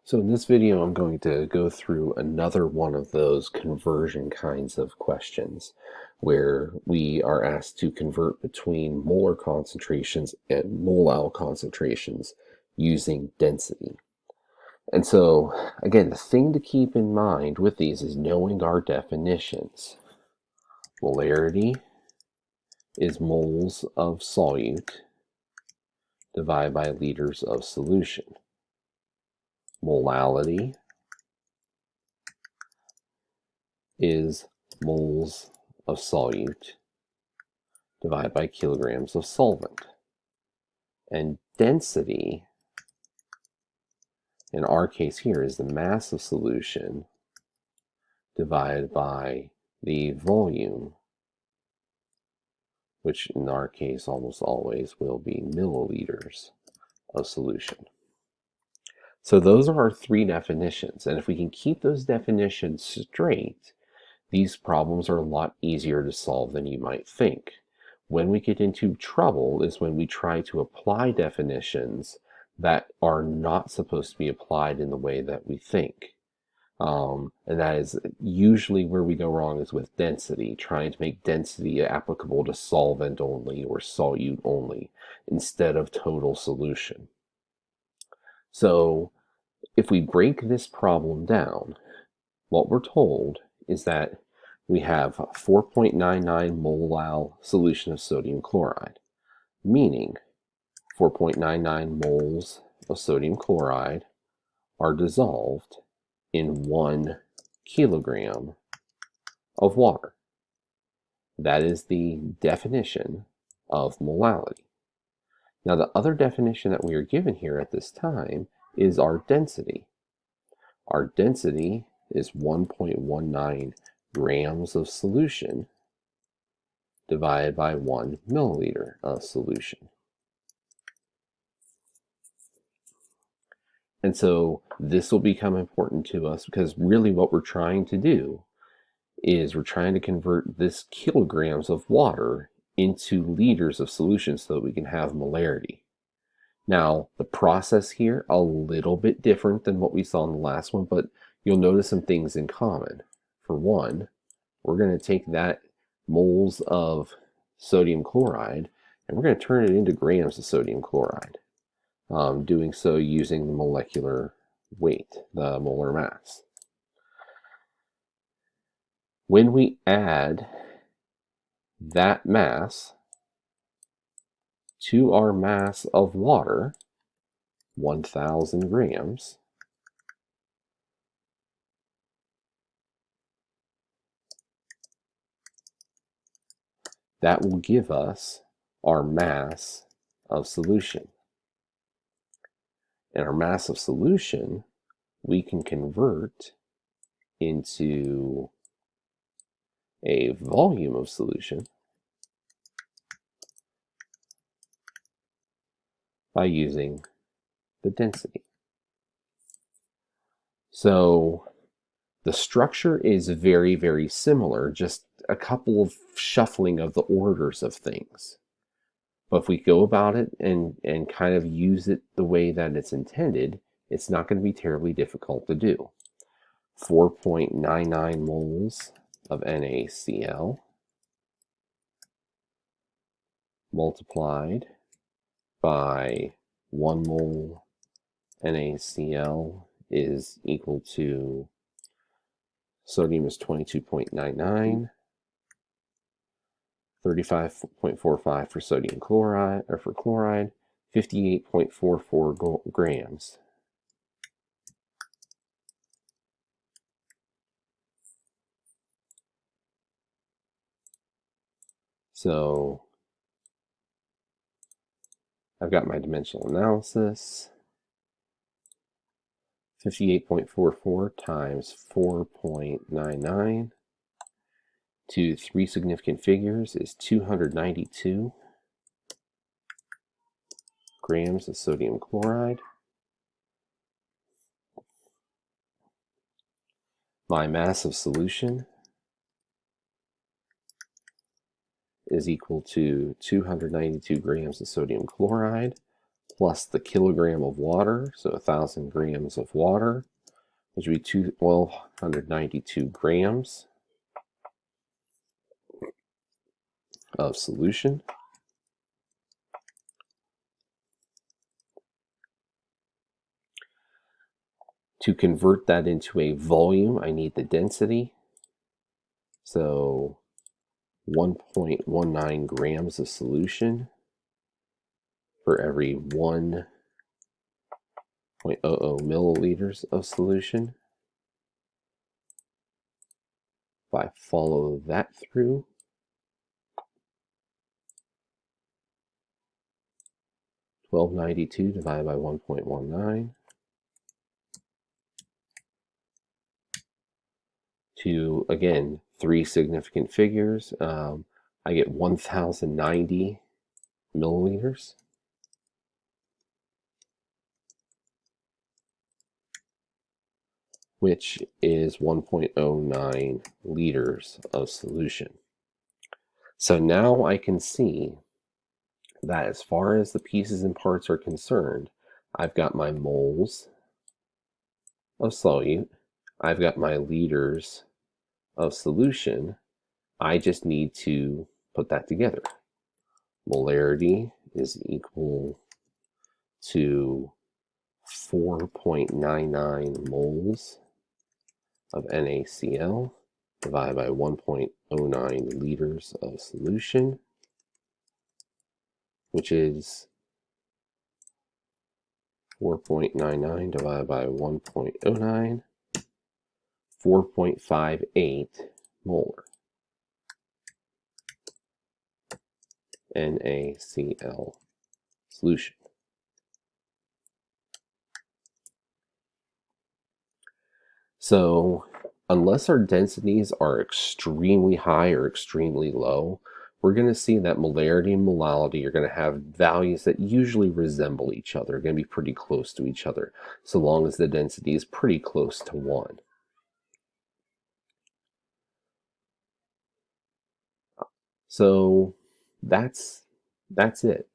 So in this video, I'm going to go through another one of those conversion kinds of questions where we are asked to convert between molar concentrations and molal concentrations using density. And so, again, the thing to keep in mind with these is knowing our definitions. Molarity is moles of solute divided by liters of solution. Molality is moles of solute divided by kilograms of solvent. And density, in our case here, is the mass of solution divided by the volume, which in our case almost always will be milliliters of solution. So those are our three definitions, and if we can keep those definitions straight, these problems are a lot easier to solve than you might think. When we get into trouble is when we try to apply definitions that are not supposed to be applied in the way that we think. And that is usually where we go wrong is with density, trying to make density applicable to solvent only or solute only instead of total solution. So if we break this problem down, what we're told is that we have 4.99 molal solution of sodium chloride, meaning 4.99 moles of sodium chloride are dissolved in 1 kilogram of water. That is the definition of molality. Now, the other definition that we are given here at this time is our density. Our density is 1.19 grams of solution divided by 1 milliliter of solution. And so this will become important to us because really what we're trying to do is we're trying to convert this kilograms of water into liters of solution so that we can have molarity. Now, the process here, a little bit different than what we saw in the last one, but you'll notice some things in common. For one, we're going to take that moles of sodium chloride and we're going to turn it into grams of sodium chloride, doing so using the molecular weight, the molar mass. When we add that mass to our mass of water, 1,000 grams, that will give us our mass of solution. And our mass of solution we can convert into a volume of solution by using the density. So the structure is very, very similar, just a couple of shuffling of the orders of things. But if we go about it and kind of use it the way that it's intended, it's not going to be terribly difficult to do. 4.99 moles of NaCl multiplied by 1 mole NaCl is equal to sodium is 22.99, 35.45 for sodium chloride, or for chloride, 58.44 grams. So I've got my dimensional analysis. 58.44 times 4.99 to 3 significant figures is 292 grams of sodium chloride. My mass of solution is equal to 292 grams of sodium chloride plus the kilogram of water, so 1,000 grams of water, which would be 1,292 grams of solution. To convert that into a volume, I need the density. So 1.19 grams of solution for every 1.00 milliliters of solution. If I follow that through, 1292 divided by 1.19 to, again, three significant figures. I get 1,090 milliliters. Which is 1.09 liters of solution. So now I can see that as far as the pieces and parts are concerned, I've got my moles of solute, I've got my liters of solution. I just need to put that together. Molarity is equal to 4.99 moles of NaCl divided by 1.09 liters of solution, which is 4.99 divided by 1.09, 4.58 molar NaCl solution. So unless our densities are extremely high or extremely low, we're going to see that molarity and molality are going to have values that usually resemble each other, going to be pretty close to each other, so long as the density is pretty close to 1. So that's it.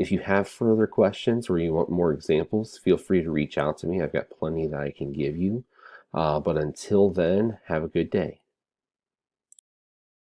If you have further questions or you want more examples, feel free to reach out to me. I've got plenty that I can give you. But until then, have a good day.